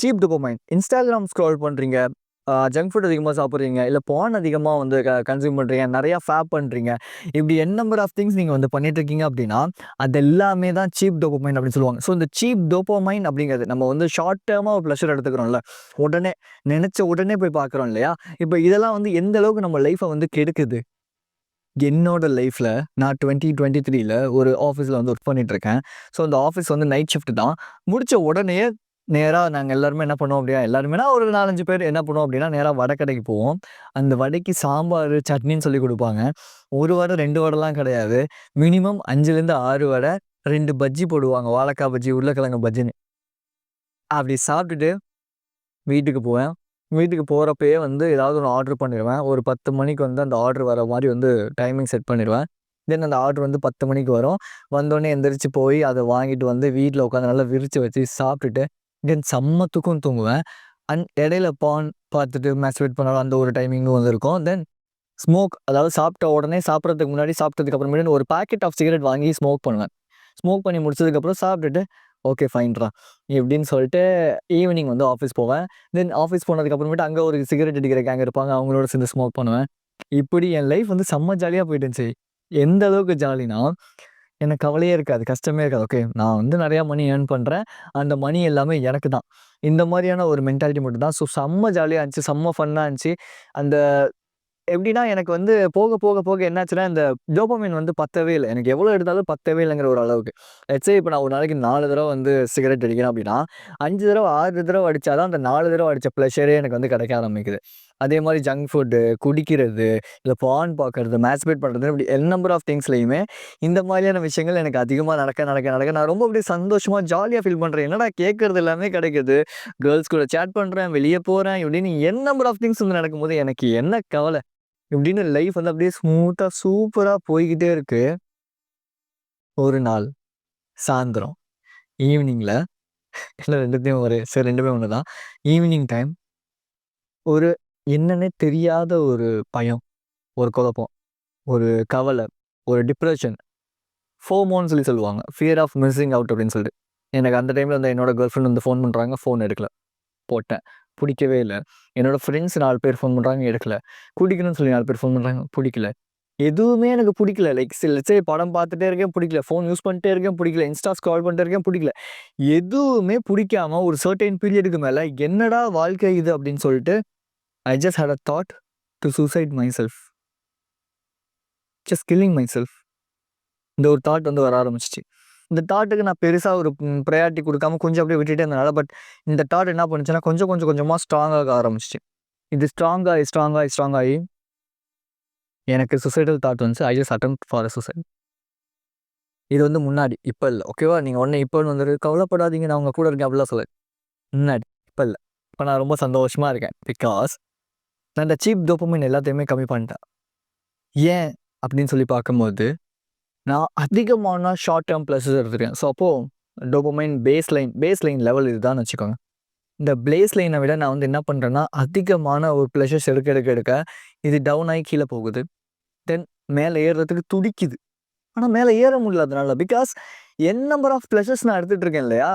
Cheap dopamine. Instagram scroll பண்ணுறீங்க, junk food அதிகமாக சாப்பிட்றீங்க, இல்லை பான் அதிகமாக வந்து கன்சியூம் பண்ணுறீங்க, நிறையா ஃபேப் பண்ணுறீங்க. இப்படி நம்பர் ஆஃப் திங்ஸ் நீங்கள் வந்து பண்ணிட்டுருக்கீங்க அப்படின்னா, அது எல்லாமே தான் சீப் டோபமைன் அப்படின்னு சொல்லுவாங்க. ஸோ இந்த சீப் டோபமைன் அப்படிங்கிறது நம்ம வந்து ஷார்ட் டேர்மாக ஒரு ப்ளஷர் எடுத்துக்கிறோம்ல, உடனே நினச்ச உடனே போய் பார்க்குறோம் இல்லையா? இப்போ இதெல்லாம் வந்து எந்த அளவுக்கு நம்ம லைஃப்பை வந்து கெடுக்குது. என்னோட லைஃப்பில் நான் 2023ல் ஒரு ஆஃபீஸில் வந்து ஒர்க் பண்ணிகிட்ருக்கேன். ஸோ அந்த ஆஃபீஸ் வந்து நைட் ஷிஃப்ட் தான். முடித்த உடனே நேராக நாங்கள் எல்லாருமே என்ன பண்ணுவோம் அப்படின்னா, எல்லாருமேனா ஒரு 4-5 பேர் என்ன பண்ணுவோம் அப்படின்னா, நேராக வடை கடைக்கு போவோம். அந்த வடைக்கு சாம்பார், சட்னின்னு சொல்லி கொடுப்பாங்க. ஒரு வடை 2 வடைலாம் கிடையாது. மினிமம் 5லேருந்து 6 வடை, 2 பஜ்ஜி போடுவாங்க. வாழைக்காய் பஜ்ஜி, உருளைக்கிழங்கு பஜ்ஜின்னு. அப்படி சாப்பிட்டுட்டு வீட்டுக்கு போவேன். வீட்டுக்கு போகிறப்பயே வந்து ஏதாவது ஒன்று ஆர்டர் பண்ணிடுவேன். ஒரு 10 மணிக்கு வந்து அந்த ஆர்டர் வர மாதிரி வந்து டைமிங் செட் பண்ணிடுவேன். தென் அந்த ஆர்டர் வந்து 10 மணிக்கு வரும். வந்தோடனே எந்திரிச்சு போய் அதை வாங்கிட்டு வந்து வீட்டில் உட்காந்து நல்லா விரித்து வச்சு சாப்பிட்டுட்டு தென் செம்ம தூக்கம் தூங்குவேன். இடையில பான் பார்த்துட்டு மேஸ்டிரேட் பண்ணாலும் அந்த ஒரு டைமிங்கும் வந்து இருக்கும். தென் ஸ்மோக், அதாவது சாப்பிட்ட உடனே சாப்பிட்றதுக்கு முன்னாடி சாப்பிட்டதுக்கு அப்புறமேட்டு ஒரு பாக்கெட் ஆஃப் சிகரெட் வாங்கி ஸ்மோக் பண்ணுவேன். ஸ்மோக் பண்ணி முடிச்சதுக்கப்புறம் சாப்பிட்டுட்டு ஓகே ஃபைன்ரா இப்படின்னு சொல்லிட்டு ஈவினிங் வந்து ஆஃபீஸ் போவேன். தென் ஆஃபீஸ் போனதுக்கப்புறமேட்டு அங்கே ஒரு சிகரெட் அடிக்கிற கேங் இருப்பாங்க, அவங்களோட சேர்ந்து ஸ்மோக் பண்ணுவேன். இப்படி என் லைஃப் வந்து செம்ம ஜாலியாக போயிட்டு இருந்துச்சு. எந்த அளவுக்கு ஜாலினா, எனக்கு கவலையே இருக்காது, கஷ்டமே இருக்காது. ஓகே நான் வந்து நிறையா மணி ஏர்ன் பண்ணுறேன், அந்த மணி எல்லாமே எனக்கு தான். இந்த மாதிரியான ஒரு மென்டாலிட்டி மட்டும் தான். ஸோ செம்ம ஜாலியாக இருந்துச்சு, செம்ம ஃபன்னாக இருந்துச்சு. அந்த எப்படின்னா எனக்கு வந்து போக போக போக என்னாச்சுன்னா, இந்த டோபமைன் வந்து பத்தவே இல்ல. எனக்கு எவ்வளோ எடுத்தாலும் பத்தவே இல்லைங்கிற ஒரு அளவுக்கு. லெட்ஸ் சே இப்போ நான் ஒரு நாளைக்கு 4 தடவை வந்து சிகரெட் அடிக்கிறேன் அப்படின்னா, 5 தடவை 6 தடவை அடிச்சா தான் அந்த 4 தடவை அடிச்ச ப்ளஷரே எனக்கு வந்து கிடைக்க ஆரம்பிக்குது. அதே மாதிரி ஜங்க் ஃபுட்டு, குடிக்கிறது, இல்லை பான் பார்க்கறது, மேஸ்டிரேட் பண்ணுறது, இப்படி நம்பர் ஆஃப் திங்ஸ்லையுமே இந்த மாதிரியான விஷயங்கள் எனக்கு அதிகமாக நடக்க நடக்க நடக்க நான் ரொம்ப அப்படியே சந்தோஷமா ஜாலியாக ஃபீல் பண்ணுறேன். என்னடா கேட்கறது எல்லாமே கிடைக்குது. கேர்ள்ஸ் கூட சேட் பண்ணுறேன், வெளியே போகிறேன், இப்படின்னு நம்பர் ஆஃப் திங்ஸ் வந்து நடக்கும்போது எனக்கு என்ன கவலை? இப்படின்னு லைஃப் வந்து அப்படியே ஸ்மூத்தா சூப்பரா போய்க்கிட்டே இருக்கு. ஒரு நாள் சாயந்தரம் ஈவினிங்ல இல்ல 2த்தையும் சரி 2மே ஒண்ணுதான். ஈவினிங் டைம் ஒரு என்னன்னே தெரியாத ஒரு பயம், ஒரு குழப்பம், ஒரு கவலை, ஒரு டிப்ரஷன், ஃபோமோன்னு சொல்லி சொல்லுவாங்க. ஃபியர் ஆஃப் மிஸ்ஸிங் அவுட் அப்படின்னு சொல்லிட்டு. எனக்கு அந்த டைம்ல வந்து என்னோட கேர்ள் ஃப்ரெண்ட் வந்து ஃபோன் பண்றாங்க, ஃபோன் எடுக்கல. போட்டேன். புடிக்கவே இல்ல. என்னோட ஃப்ரெண்ட்ஸ் 4 பேர் ஃபோன் பண்றாங்க, எடுக்கல. குடிக்கணும்னு சொல்லி 4 பேர் ஃபோன் பண்றாங்க, புடிக்கல. எதுவுமே எனக்கு புடிக்கல. லைக் லெட்ஸ் சே படம் பார்த்துட்டே இருக்கேன், புடிக்கல. ஃபோன் யூஸ் பண்ணிட்டே இருக்கேன், புடிக்கல. இன்ஸ்டா ஸ்க்ரால் பண்ணிட்டே இருக்கேன், புடிக்கல. எதுவுமே புடிக்காம ஒரு சர்டைன் பீரியடுக்கு மேல என்னடா வாழ்க்கை இது அப்படின்னு சொல்லிட்டு I just had a thought to suicide myself. Just killing myself. இந்த ஒரு தாட் வந்து வர ஆரம்பிச்சுச்சு. இந்த தாட்டுக்கு நான் பெருசா ஒரு ப்ரையாரிட்டி குடுக்காம கொஞ்சம் அப்படியே விட்டுட்டே இருந்தனால, பட் இந்த தாட் என்ன பண்ணுச்சுன்னா, கொஞ்சம் கொஞ்சம் கொஞ்சமா ஸ்ட்ராங் ஆக ஆரம்பிச்சுச்சு. இது ஸ்ட்ராங் ஆயி, ஸ்ட்ராங் ஆயி, ஸ்ட்ராங் ஆயி எனக்கு சூசைடல் தாட் வந்துச்சு. I just attempt for a suicide. இது வந்து முன்னாடி, இப்ப இல்ல. ஓகேவா? நீங்க உடனே இப்பன்னு வந்துட்டு கவலைப்படாதீங்க நான் உங்க கூட இருக்கேன் அப்படிலாம் சொல்லல. முன்னாடி, இப்ப இல்ல. இப்ப நான் ரொம்ப சந்தோஷமா இருக்கேன். பிகாஸ் நான் இந்த சீப் டோபமைன் எல்லாத்தையுமே கம்மி பண்ணிட்டேன். ஏன் அப்படின்னு சொல்லி பார்க்கும்போது, நான் அதிகமான ஷார்ட் டெர்ம் ப்ளஸஸ் எடுத்துருக்கேன். ஸோ அப்போ டோபமைன் பேஸ் லைன் லெவல் இதுதான்னு வச்சுக்கோங்க. இந்த பேஸ் லைனை விட நான் வந்து என்ன பண்ணுறேன்னா, அதிகமான ஒரு ப்ளஷர்ஸ் எடுக்க எடுக்க எடுக்க இது டவுன் ஆகி கீழே போகுது. தென் மேலே ஏறுறதுக்கு துடிக்குது. ஆனால் மேலே ஏற முடியல அதனால. பிகாஸ் நம்பர் ஆஃப் ப்ளஷர்ஸ் நான் எடுத்துகிட்டு இருக்கேன் இல்லையா?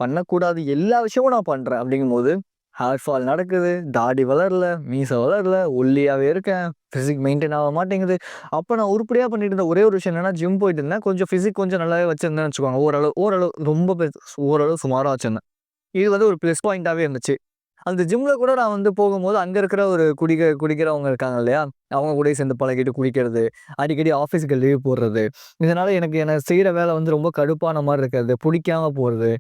பண்ணக்கூடாது எல்லா விஷயமும் நான் பண்ணுறேன். அப்படிங்கும்போது ஹேர் ஃபால் நடக்குது, தாடி வளரல, மீசை வளரல, ஒல்லியாகவே இருக்கேன், ஃபிசிக் மெயின்டைன் ஆக மாட்டேங்குது. அப்போ நான் உருப்படியாக பண்ணிட்டு இருந்த ஒரே ஒரு விஷயம் என்னன்னா, ஜிம் போயிட்டு இருந்தேன். கொஞ்சம் ஃபிசிக் கொஞ்சம் நல்லாவே வச்சுருந்தேன்னு வச்சுக்கோங்க. ஓரளவு ஓரளவு ரொம்ப ஓரளவு சுமாராக வச்சுருந்தேன். இது வந்து ஒரு ப்ளஸ் பாயிண்ட்டாகவே இருந்துச்சு. அந்த ஜிம்ல கூட நான் வந்து போகும்போது அங்கே இருக்கிற ஒரு குடிக்கிறவங்க இருக்காங்க இல்லையா? அவங்க கூடயே சேர்ந்து பழகிட்டு குடிக்கிறது, அடிக்கடி ஆஃபீஸுக்கு லீவ் போடுறது. இதனால எனக்கு செய்கிற வேலை வந்து ரொம்ப கடுப்பான மாதிரி இருக்கிறது, பிடிக்காம போகிறது.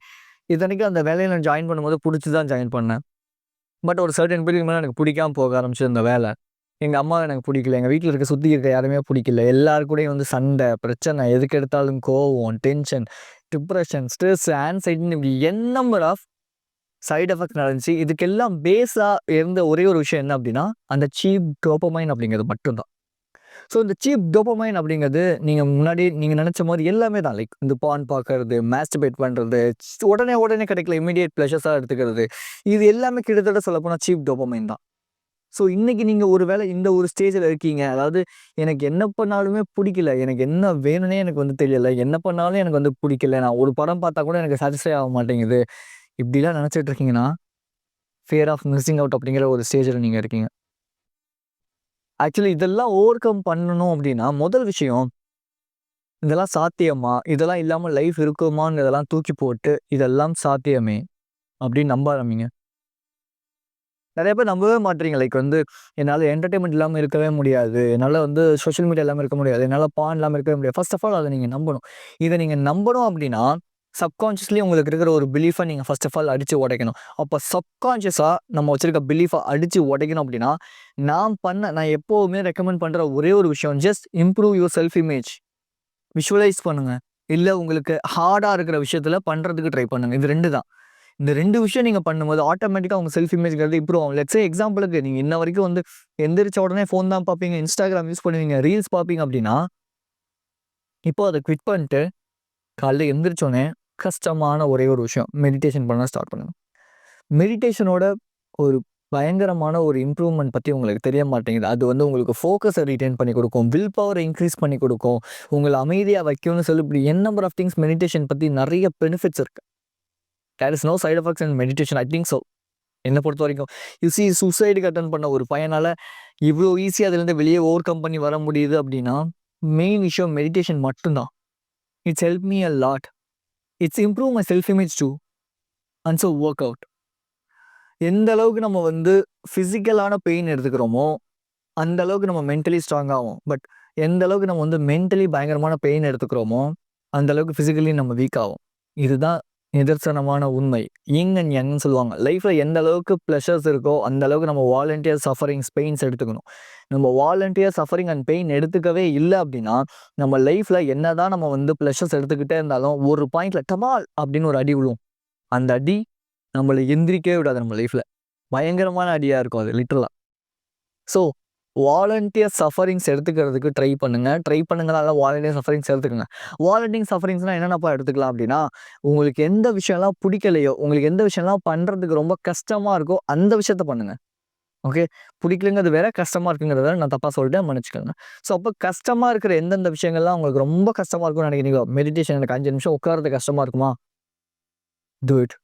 இத்தனைக்கும் அந்த வேலையை நான் ஜாயின் பண்ணும்போது பிடிச்சி தான் ஜாயின் பண்ணேன். பட் ஒரு சர்டன் பீரியட் மேலே எனக்கு பிடிக்காம போக ஆரம்பிச்சது அந்த வேலை. எங்கள் அம்மாவை எனக்கு பிடிக்கல, எங்கள் வீட்டில் சுற்றி இருக்க யாருமே பிடிக்கல. எல்லாரு கூடயும் வந்து சண்டை, பிரச்சனை, எதுக்கு எடுத்தாலும் கோவம், டென்ஷன், டிப்ரெஷன், ஸ்ட்ரெஸ், ஆன்சைட்டின்னு இப்படி நம்பர் ஆஃப் சைட் எஃபெக்ட் நடந்துச்சு. இதுக்கெல்லாம் பேஸா இருந்த ஒரே ஒரு விஷயம் என்ன அப்படின்னா, அந்த சீப் டோபமைன் அப்படிங்கிறது மட்டும்தான். ஸோ இந்த சீப் டோபமைன் அப்படிங்கிறது முன்னாடி நீங்கள் நினச்ச மாதிரி எல்லாமே தான். லைக் இந்த பான் பார்க்கறது, மாஸ்டர்பேட் பண்ணுறது, உடனே உடனே கிடைக்கல இமீடியட் ப்ளஷர்ஸாக எடுத்துக்கிறது, இது எல்லாமே கிட்டத்தட்ட சொல்லப்போனால் சீப் டோபமைன் தான். ஸோ இன்றைக்கி நீங்கள் ஒரு வேளை இந்த ஒரு ஸ்டேஜில் இருக்கீங்க, அதாவது எனக்கு என்ன பண்ணாலுமே பிடிக்கல, எனக்கு என்ன வேணும்னே எனக்கு வந்து தெரியலை, என்ன பண்ணாலும் எனக்கு வந்து பிடிக்கல, நான் ஒரு படம் பார்த்தா கூட எனக்கு சாட்டிஸ்ஃபை ஆக மாட்டேங்குது, இப்படிலாம் நினச்சிட்டு இருக்கீங்கன்னா, ஃபியர் ஆஃப் மிஸ்ஸிங் அவுட் அப்படிங்கிற ஒரு ஸ்டேஜில் நீங்கள் இருக்கீங்க. ஆக்சுவலி இதெல்லாம் ஓவர் கம் பண்ணணும் அப்படின்னா, முதல் விஷயம் இதெல்லாம் சாத்தியமா? இதெல்லாம் இல்லாம லைஃப் இருக்குமாங்கிறதெல்லாம் தூக்கி போட்டு, இதெல்லாம் சாத்தியமே அப்படின்னு நம்ப ஆரம்பிங்க. நெறைய பேர் நம்பவே மாட்றீங்க. லைக் வந்து என்னால என்டர்டெயின்மென்ட் இல்லாம இருக்கவே முடியாது. என்னால வந்து சோஷியல் மீடியா இல்லாம இருக்க முடியாது. என்னால பான் இல்லாம இருக்கவே முடியாது. ஃபர்ஸ்ட் ஆஃப் ஆல் அத நீங்க நம்பணும். இத நீங்க நம்பணும் அப்படின்னா, சப்கான்ஷியஸ்லி உங்களுக்கு இருக்கிற ஒரு பிலீஃப நீங்க ஃபர்ஸ்ட் ஆஃப் ஆல் அடிச்சு உடைக்கணும். அப்ப சப்கான்ஷியஸா நம்ம வச்சிருக்க பிலீஃப அடிச்சு உடைக்கணும் அப்படின்னா, நான் எப்பவுமே ரெக்கமெண்ட் பண்ற ஒரே ஒரு விஷயம், just improve your self image. Visualise பண்ணுங்க. இல்ல உங்களுக்கு ஹார்டா இருக்கிற விஷயத்துல பண்றதுக்கு ட்ரை பண்ணுங்க. இது 2 தான். இந்த 2 விஷயம் நீங்க பண்ணும்போது ஆட்டோமேட்டிக்கா உங்க செல்ஃப் இமேஜ்ங்கிறது இம்ப்ரூவ் ஆகும். லெட்ஸ் சே எக்ஸாம்பிளுக்கு நீங்க இன்ன வரைக்கும் வந்து எந்திரிச்ச உடனே ஃபோன் தான் பார்ப்பீங்க, Instagram யூஸ் பண்ணுவீங்க, ரீல்ஸ் பார்ப்பீங்க அப்படின்னா, இப்போ அத குவிட் பண்ணிட்டு காலைல எந்திரிச்ச உடனே கஷ்டமான ஒரே ஒரு விஷயம் மெடிடேஷன் பண்ண ஸ்டார்ட் பண்ணுங்க. மெடிடேஷனோட ஒரு பயங்கரமான ஒரு இம்ப்ரூவ்மெண்ட் பத்தி உங்களுக்கு தெரிய மாட்டேங்குது. அது வந்து உங்களுக்கு ஃபோக்கஸ ரிட்டெயின் பண்ணி குடுக்கும். வில் பவர இன்கிரீஸ் பண்ணி குடுக்கும். உங்கள அமைதியா வைக்கும்னு சொல்லி இப்படி என் நம்பர் ஆஃப் திங்ஸ் மெடிடேஷன் பத்தி நெறைய பெனிஃபிட்ஸ் இருக்கு. There is no side effects in meditation. I think so. என்ன பொறுத்தவரைக்கும். சூசைடுக்கு அட்டெண்ட் பண்ண ஒரு பையனால இவ்ளோ ஈஸியா அதுலேருந்து வெளியே ஓவர் கம் பண்ணி வர முடியுது அப்படின்னா, மெயின் விஷயம் மெடிடேஷன் மட்டும் தான். It's help me a lot. It's improve my self image too. And so work out. எந்த அளவுக்கு நம்ம வந்து பிசிக்கலான பெயின் எடுத்துக்கிறோமோ, அந்த அளவுக்கு நம்ம மென்டலி ஸ்ட்ராங் ஆவோம். பட் எந்த அளவுக்கு நம்ம வந்து மென்டலி பயங்கரமான பெயின் எடுத்துக்கிறோமோ, அந்த அளவுக்கு பிசிக்கலி நம்ம வீக் ஆவோம். இதுதான் நிதர்சனமான உண்மை. யிங் அண்ட் யங்ன்னு சொல்லுவாங்க. லைஃப்ல எந்த அளவுக்கு ப்ளஷர்ஸ் இருக்கோ, அந்த அளவுக்கு நம்ம வாலண்டியர் சஃபரிங்ஸ், பெயின்ஸ் எடுத்துக்கணும். நம்ம வாலண்டியர் சஃபரிங் அண்ட் பெயின் எடுத்துக்கவே இல்ல அப்படின்னா, நம்ம லைஃப்ல என்னதான் நம்ம வந்து ப்ளஷர்ஸ் எடுத்துக்கிட்டே இருந்தாலும், ஒரு பாயிண்ட்ல டமால் அப்படின்னு ஒரு அடி விழும். அந்த அடி நம்மள எந்திரிக்கவே விடாது நம்ம லைஃப்ல. பயங்கரமான அடியா இருக்கும் அது லிட்டரலா. ஸோ வாலண்டியர் சஃபரிங்ஸ் எடுத்துக்கிறதுக்கு ட்ரை பண்ணுங்க. ட்ரை பண்ணுங்கனால வாலண்டியர் சஃபரிங்ஸ் எடுத்துக்கங்க. வாலண்டியர் சஃபரிங்ஸ்னா என்னென்னப்பா எடுத்துக்கலாம் அப்படின்னா, உங்களுக்கு எந்த விஷயம்லாம் பிடிக்கலையோ, உங்களுக்கு எந்த விஷயம்லாம் பண்றதுக்கு ரொம்ப கஷ்டமா இருக்கோ, அந்த விஷயத்த பண்ணுங்க. ஓகே. பிடிக்கலங்கிறது வேற, கஷ்டமா இருக்குங்கிறது வேற. நான் தப்பா சொல்லிட்டேன், மன்னிச்சுக்கோங்க. ஸோ அப்ப கஷ்டமா இருக்கிற எந்தெந்த விஷயங்கள்லாம் உங்களுக்கு ரொம்ப கஷ்டமா இருக்கும்னு நினைக்கிறீங்களோ, மெடிடேஷன் எனக்கு 5 நிமிஷம் உட்கார்றது கஷ்டமா இருக்குமா? Do it.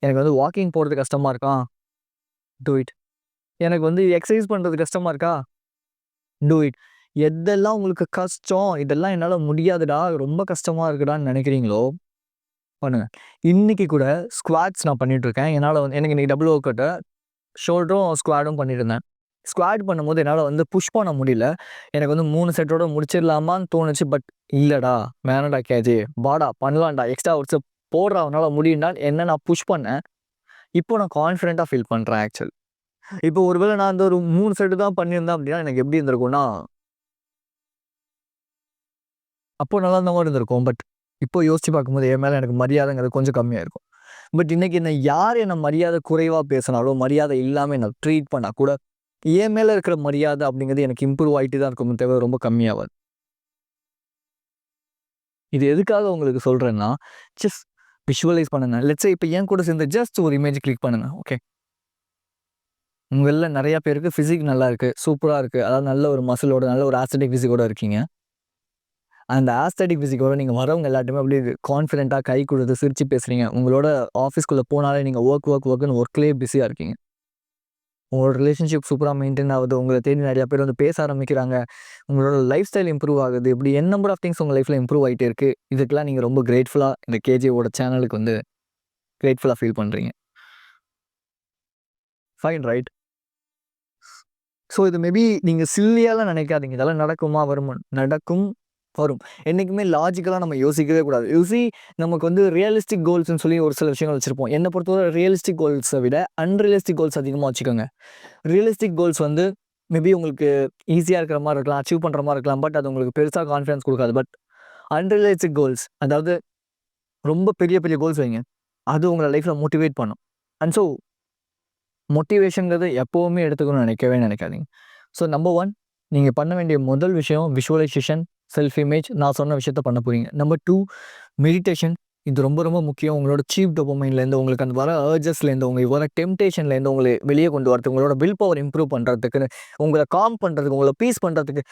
எனக்கு வந்து வாக்கிங் போறது கஷ்டமா இருக்கா? Do it. எனக்கு வந்து எக்சர்சைஸ் பண்றது கஷ்டமா இருக்கா? Do it. எதெல்லாம் உங்களுக்கு கஷ்டம், இதெல்லாம் என்னால முடியாதுடா, ரொம்ப கஷ்டமா இருக்குடான்னு நினைக்கிறீங்களோ, பண்ணுங்க. இன்னைக்கு கூட ஸ்குவாட்ஸ் நான் பண்ணிட்டு இருக்கேன். என்னால வந்து எனக்கு இன்னைக்கு டபுள் ஒர்க் அவுட். ஷோல்டரும் ஸ்குவாடும் பண்ணிட்டு இருந்தேன். ஸ்குவாட் பண்ணும்போது என்னால வந்து புஷ் பண்ண முடியல. எனக்கு வந்து 3 செட்டோட முடிச்சிடலாமான்னு தோணுச்சு. பட் இல்லடா, வேணாம்டா கேஜி, வாடா பண்ணலாம்டா, எக்ஸ்ட்ரா ஒர்க்ஸ் போடுறா உன்னால முடியும்டான்னு என்ன நான் புஷ் பண்ணேன். இப்போ நான் கான்ஃபிடென்ட்டா ஃபீல் பண்றேன் ஆக்சுவல். இப்போ ஒருவேளை நான் அந்த ஒரு 3 செட் தான் பண்ணியிருந்தேன் அப்படின்னா, எனக்கு எப்படி இருந்திருக்கும்னா, அப்போ நல்லா இருந்த மாரி இருந்திருக்கும். பட் இப்போ யோசிச்சு பார்க்கும்போது என் மேல எனக்கு மரியாதைங்கிறது கொஞ்சம் கம்மியா இருக்கும். பட் இன்னைக்கு யார் என்ன மரியாதை குறைவா பேசினாலும், மரியாதை இல்லாம என்ன ட்ரீட் பண்ணா கூட, என் மேல இருக்கிற மரியாதை அப்படிங்கிறது எனக்கு இம்ப்ரூவ் ஆயிட்டு தான் இருக்குமே தவிர ரொம்ப கம்மியாவாது. இது எதுக்காக உங்களுக்கு சொல்றேன்னா, ஜஸ்ட் விஷுவலைஸ் பண்ணுங்க. லெட்ஸ் சே இப்ப என் கூட சேர்ந்து ஜஸ்ட் ஒரு இமேஜ் கிளிக் பண்ணுங்க. ஓகே. உங்கள்ல நெறைய பேருக்கு பிசிக் நல்லா இருக்கு. சூப்பரா இருக்கு. அதாவது நல்ல ஒரு மசிலோட, நல்ல ஒரு ஆஸ்தெடிக் பிசிக்கோட இருக்கீங்க. அந்த ஆஸ்தெடிக் பிசிக்கோட நீங்க வரவங்க எல்லார்ட்டயுமே அப்படியே கான்ஃபிடென்ட்டா கை குடுத்து சிரிச்சு பேசுறீங்க. உங்களோட ஆஃபீஸ்க்குள்ள போனாலே நீங்க வொர்க்ன்னு ஒர்க்லயே பிஸியா இருக்கீங்க. உங்களோட ரிலேஷன்ஷிப் சூப்பரா மெயின்டெயின் ஆகுது. உங்கள தேடி நெறைய பேர் வந்து பேச ஆரம்பிக்கிறாங்க. உங்களோட லைஃப் ஸ்டைல் இம்ப்ரூவ் ஆகுது. இப்படி என் நம்பர் ஆஃப் திங்ஸ் உங்க லைஃப்ல இம்ப்ரூவ் ஆயிட்டே இருக்கு. இதுக்கெல்லாம் நீங்க ரொம்ப கிரேட்ஃபுல்லா இந்த கேஜேவோட சேனலுக்கு வந்து கிரேட்ஃபுல்லா ஃபீல் பண்றீங்க. Fine right? ஸோ இது மேபி நீங்க சில்லியாலாம் நினைக்காதீங்க. இதெல்லாம் நடக்குமா? வருமா? நடக்கும், வரும். என்னைக்குமே லாஜிக்கலா நம்ம யோசிக்கவே கூடாது. நமக்கு வந்து ரியலிஸ்டிக் கோல்ஸ்ன்னு சொல்லி ஒரு சில விஷயங்கள் வச்சிருப்போம். என்ன பொறுத்தவரை ரியலிஸ்டிக் கோல்ஸ விட அன்ரியலிஸ்டிக் கோல்ஸ் அதிகமா வச்சுக்கோங்க. ரியலிஸ்டிக் கோல்ஸ் வந்து மேபி உங்களுக்கு ஈஸியா இருக்கிற மாரி இருக்கலாம். அச்சீவ் பண்ற மாரி இருக்கலாம். பட் அது உங்களுக்கு பெருசா கான்ஃபிடன்ஸ் குடுக்காது. பட் அன்ரியலிஸ்டிக் கோல்ஸ், அதாவது ரொம்ப பெரிய பெரிய கோல்ஸ் வைங்க. அது உங்கள லைஃப்ல மோட்டிவேட் பண்ணும். அண்ட் ஸோ மோட்டிவேஷன்ங்கிறது எப்பவுமே எடுத்துக்கணும்னு நினைக்கவே நினைக்காதீங்க. ஸோ நம்பர் 1, நீங்க பண்ண வேண்டிய முதல் விஷயம் விஷுவலைசேஷன், செல்ஃப் இமேஜ். நான் சொன்ன விஷயத்த பண்ண போறீங்க. Number 2, meditation. இது ரொம்ப ரொம்ப முக்கியம். உங்களோட சீப் டோபமைன்லேருந்து உங்களுக்கு அந்த வர அர்ஜஸ்லேருந்து, உங்களுக்கு வர டெம்ப்டேஷன்லேருந்து உங்கள வெளிய கொண்டு வரதுக்கு, உங்களோட வில் பவர் இம்ப்ரூவ் பண்றதுக்கு, உங்கள காம் பண்றதுக்கு, உங்கள பீஸ் பண்றதுக்கு.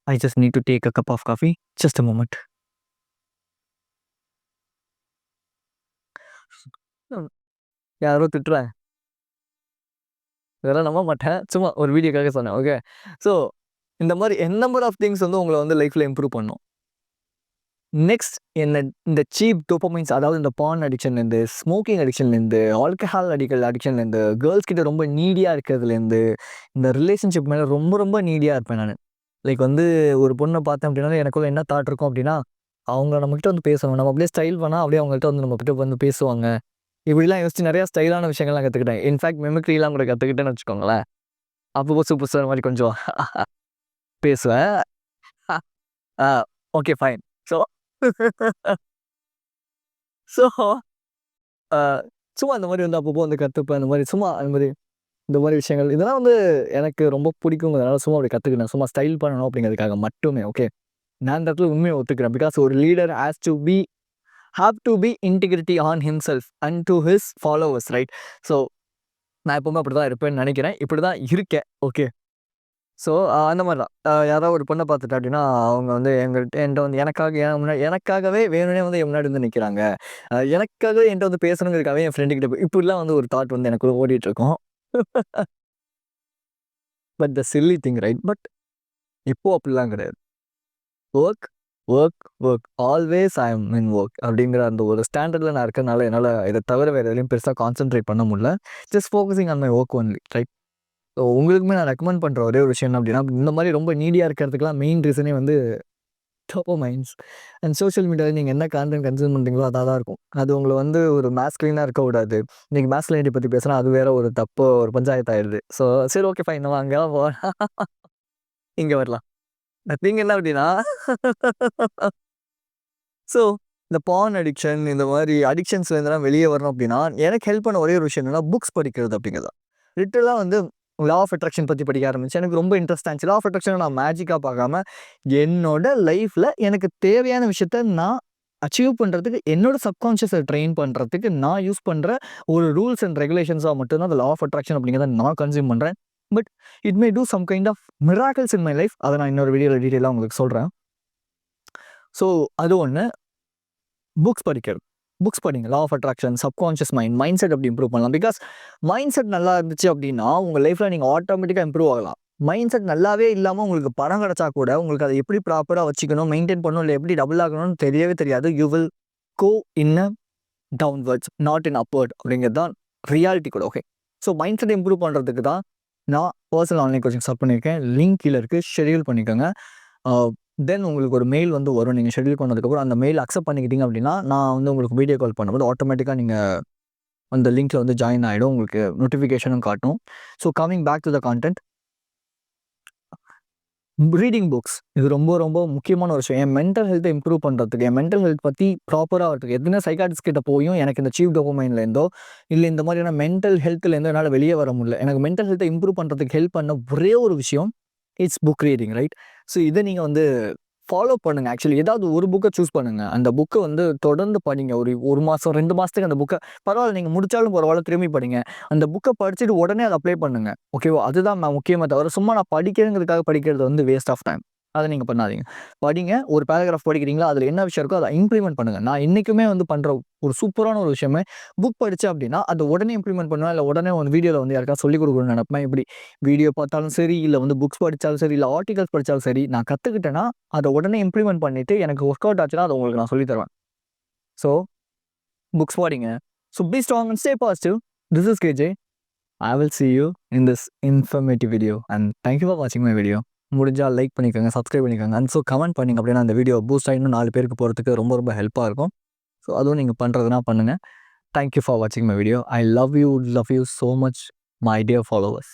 I just need to take a cup of coffee. Just a moment. யாரோ திட்டுறாங்க. இதெல்லாம் நம்ப மாட்டேன். சும்மா ஒரு வீடியோக்காக சொன்னேன். ஓகே. ஸோ இந்த மாரி என் நம்பர் ஆஃப் திங்ஸ் வந்து உங்கள வந்து லைஃப்ல இம்ப்ரூவ் பண்ணும். நெக்ஸ்ட் என்ன இந்த சீப் டோபமைன்ஸ் அதாவது இந்த பார்ன் அடிக்ஷன்லேருந்து, ஸ்மோக்கிங் அடிக்ஷன்லேருந்து, ஆல்கஹால் அடிக்ஷன்லேருந்து, கேர்ள்ஸ் கிட்ட ரொம்ப நீடியா இருக்கிறதுலேருந்து, இந்த ரிலேஷன்ஷிப் மேல ரொம்ப ரொம்ப நீடியா இருப்பேன் நானு. லைக் வந்து ஒரு பொண்ண பார்த்தேன் அப்படின்னா, எனக்குள்ள என்ன தாட் இருக்கும் அப்படின்னா, அவங்க நம்மகிட்ட வந்து பேசணும். நம்ம அப்படியே ஸ்டைல் பண்ணா அப்படியே அவங்கள்ட்ட வந்து நம்மகிட்ட வந்து பேசுவாங்க. இப்படிலாம் யோசிச்சு நெறைய ஸ்டைலான விஷயங்கள்லாம் கத்துக்கிட்டேன். இன்ஃபாக்ட் மிமிக்ரிலாம் கூட கத்துக்கிட்டேன்னு வச்சுக்கோங்களேன். அப்போ புதுசு புதுசா மாரி கொஞ்சம் பேசுவேன். ஆ ஓகே ஃபைன். ஸோ ஸோ அ சும்மா அந்த மாரி வந்து அப்பப்போ வந்து கத்துப்பேன். அந்த மாரி சும்மா அந்த மாரி இந்த மாரி விஷயங்கள் இதெல்லாம் வந்து எனக்கு ரொம்ப பிடிக்குங்கிறதுனால சும்மா அப்படி கத்துக்கிட்டேன். சும்மா ஸ்டைல் பண்ணணும் அப்படிங்கிறதுக்காக மட்டுமே. ஓகே. நான் இந்த இடத்துல உண்மைய ஒத்துக்கிறேன். பிகாஸ் ஒரு leader have to be integrity on himself and to his followers right. So நான் எப்பவுமே அப்படிதான் இருப்பேன்னு நெனைக்கிறேன். இப்படிதான் இருக்கேன். ஓகே. ஸோ அந்த மாரி தான். யாராவது ஒரு பொண்ண பார்த்துட்டேன் அப்படின்னா, அவங்க வந்து என்ட்ட வந்து எனக்காகவே வேணும்னே வந்து என் முன்னாடி வந்து நிக்கிறாங்க. எனக்காகவே என்ட்ட வந்து பேசணுங்கிறதுக்காகவே என் ஃப்ரெண்டு கிட்ட போய் இப்படிலாம் வந்து ஒரு தாட் வந்து எனக்குள்ள ஓடிட்டு இருக்கும். But the silly thing right. But இப்போ அப்படிலாம் கிடையாது. Work, work, work. Always I am in work அப்படிங்கிற அந்த ஒரு ஸ்டாண்டர்ட்ல நான் இருக்கறனால என்னால இத தவிர வேற எதுலயும் பெருசா கான்சன்ட்ரேட் பண்ண முடியல. Just focusing on my work only right. So உங்களுக்குமே நான் ரெக்கமெண்ட் பண்ற ஒரே ஒரு விஷயம் என்ன அப்படின்னா, இந்த மாரி ரொம்ப நீடியா இருக்கிறதுக்கெல்லாம் மெயின் ரீசனே வந்து டோபமைன்ஸ் அண்ட் சோசியல் மீடியால நீங்க என்ன கான்டென்ட் கன்சியூம் பண்றீங்களோ அதா தான் இருக்கும். அது உங்கள வந்து ஒரு மாஸ்குலினா இருக்கக்கூடாது. இன்னைக்கு மாஸ்குலினிட்டி பத்தி பேசினா அது வேற ஒரு தப்பு ஒரு பஞ்சாயத்து ஆயிடுது. ஸோ சரி ஓகே ஃபைன் நம்ம அங்கலாம் இங்க வரலாம். த திங் என்ன அப்படின்னா ஸோ இந்த பார்ன் அடிக்ஷன் இந்த மாரி அடிக்ஷன்ஸ்லேருந்துலாம் வெளிய வரணும் அப்படின்னா, எனக்கு ஹெல்ப் பண்ண ஒரே ஒரு விஷயம் என்னன்னா, புக்ஸ் படிக்கிறது அப்படிங்கிறது தான். லிட்டரலா வந்து லா ஆஃப் அட்ராக்ஷன் பத்தி படிக்க ஆரம்பிச்சேன். எனக்கு ரொம்ப இன்ட்ரெஸ்ட்டா இருந்துச்சு. லா ஆஃப் அட்ராக்ஷன நான் மேஜிக்கா பார்க்காம, என்னோட லைஃப்ல எனக்கு தேவையான விஷயத்த நான் அச்சீவ் பண்றதுக்கு, என்னோட சப்கான்ஷியஸ ட்ரெயின் பண்றதுக்கு நான் யூஸ் பண்ற ஒரு ரூல்ஸ் அண்ட் ரெகுலேஷன்ஸா மட்டும் தான் அந்த லா ஆஃப் அட்ராக்ஷன் அப்படிங்கிறத நான் கன்சியூம் பண்றேன். But it may do some kind of miracles in my life. அத நான் இன்னொரு வீடியோல டீட்டெயிலா உங்களுக்கு சொல்றேன். ஸோ அது ஒண்ணு. புக்ஸ் படிக்கிறது. புக்ஸ் படிங்க. Law of attraction, subconscious mind set அப்படி இம்ப்ரூவ் பண்ணலாம். பிகாஸ் மைண்ட் செட் நல்லா இருந்துச்சு அப்படின்னா, உங்க லைஃப்ல நீங்க ஆட்டோமேட்டிக்கா இம்ப்ரூவ் ஆகலாம். மைண்ட் செட் நல்லாவே இல்லாம உங்களுக்கு பணம் கிடைச்சா கூட, உங்களுக்கு அத எப்படி ப்ராப்பரா வச்சுக்கணும், மெயின்டெயின் பண்ணணும், இல்ல எப்படி டபுள் ஆகணும்னு தெரியவே தெரியாது. You will go in a downwards, not in upward அப்படிங்கிறது தான் ரியாலிட்டி கூட. Okay. So mind set improve பண்றதுக்கு தான் நான் பெர்சனல் ஆன்லைன் கோச்சிங் ஸ்டார்ட் பண்ணியிருக்கேன். லிங்க் கீழ இருக்கு. ஷெட்யூல் பண்ணிக்கோங்க. அ தென் உங்களுக்கு ஒரு மெயில் வந்து வரும். நீங்க ஷெட்யூல் பண்ணதுக்கப்புறம் அந்த மெயில் அக்செப்ட் பண்ணிக்கிட்டீங்க அப்படின்னா, நான் வந்து உங்களுக்கு வீடியோ கால் பண்ணும்போது ஆட்டோமேட்டிக்கா நீங்க அந்த லிங்க்ல வந்து ஜாயின் ஆயிடும். உங்களுக்கு நோட்டிஃபிகேஷனும் காட்டும். ஸோ கமிங் பேக் டூ த கன்டென்ட். Reading books. இது ரொம்ப ரொம்ப முக்கியமான ஒரு விஷயம். என் மென்டல் ஹெல்த்த இம்ப்ரூவ் பண்றதுக்கு, என் மென்டல் ஹெல்த் பத்தி ப்ராப்பரா வரதுக்கு எதுனா சைக்காட்ரிஸ்ட் கிட்ட போயும் எனக்கு இந்த சீப் டோபமைன்லேருந்தோ, இல்ல இந்த மாதிரியான மென்டல் ஹெல்த்லேருந்தோ என்னால வெளிய வர முடியல. எனக்கு மென்டல் ஹெல்த்த இம்ப்ரூவ் பண்றதுக்கு ஹெல்ப் பண்ண ஒரே ஒரு விஷயம், it's book reading right. So இத நீங்க வந்து ஃபாலோ பண்ணுங்க. ஆக்சுவலி ஏதாவது ஒரு புக்க சூஸ் பண்ணுங்க. அந்த புக்க வந்து தொடர்ந்து படிங்க. ஒரு 1 மாசம், 2 மாசத்துக்கு அந்த புக்க பரவால்ல நீங்க முடிச்சாலும் பரவால்ல திரும்பி படிங்க. அந்த புக்க படிச்சுட்டு உடனே அத அப்ளை பண்ணுங்க. ஓகேவா? அதுதான் முக்கியமே தவிர, சும்மா நான் படிக்கிறேங்கிறதுக்காக படிக்கிறது வந்து வேஸ்ட் ஆஃப் டைம். அத நீங்க பண்ணாதீங்க. படிங்க. ஒரு பேராகிராஃப் படிக்கிறீங்களா, அதுல என்ன விஷயம் இருக்கோ அத இம்ப்ளிமெண்ட் பண்ணுங்க. நான் இன்னைக்குமே வந்து பண்ற ஒரு சூப்பரான ஒரு விஷயமே, புக் படிச்சேன் அப்டின்னா, அத உடனே இம்ப்ளிமெண்ட் பண்ணுவேன். இல்ல உடனே ஒரு வீடியோல வந்து யாருக்காவது சொல்லிக் குடுக்கணும்னு நெனைப்பேன். இப்டி வீடியோ பார்த்தாலும் சரி, இல்ல வந்து புக்ஸ் படிச்சாலும் சரி, இல்ல ஆர்டிகல்ஸ் படிச்சாலும் சரி, நான் கத்துக்கிட்டேன்னா, அத உடனே இம்ப்ளிமெண்ட் பண்ணிட்டு எனக்கு ஒர்க் அவுட் ஆச்சுன்னா, அத உங்களுக்கு நான் சொல்லி தருவேன். ஸோ புக்ஸ் படிங்க. So be strong and stay positive. This is KJ. I will see you in this informative video and thank you for watching my video. முடிஞ்சா லைக் பண்ணிக்கோங்க, சப்ஸ்கிரைப் பண்ணிக்கோங்க. அண்ட் ஸோ கமெண்ட் பண்ணீங்க அப்படின்னா அந்த video boost ஆகி இன்னும் 4 பேருக்கு போறதுக்கு ரொம்ப ரொம்ப ஹெல்ப்பா இருக்கும். ஸோ அதுவும் நீங்க பண்றதுனா பண்ணுங்க. Thank you for watching my video. I love you so much, my dear followers.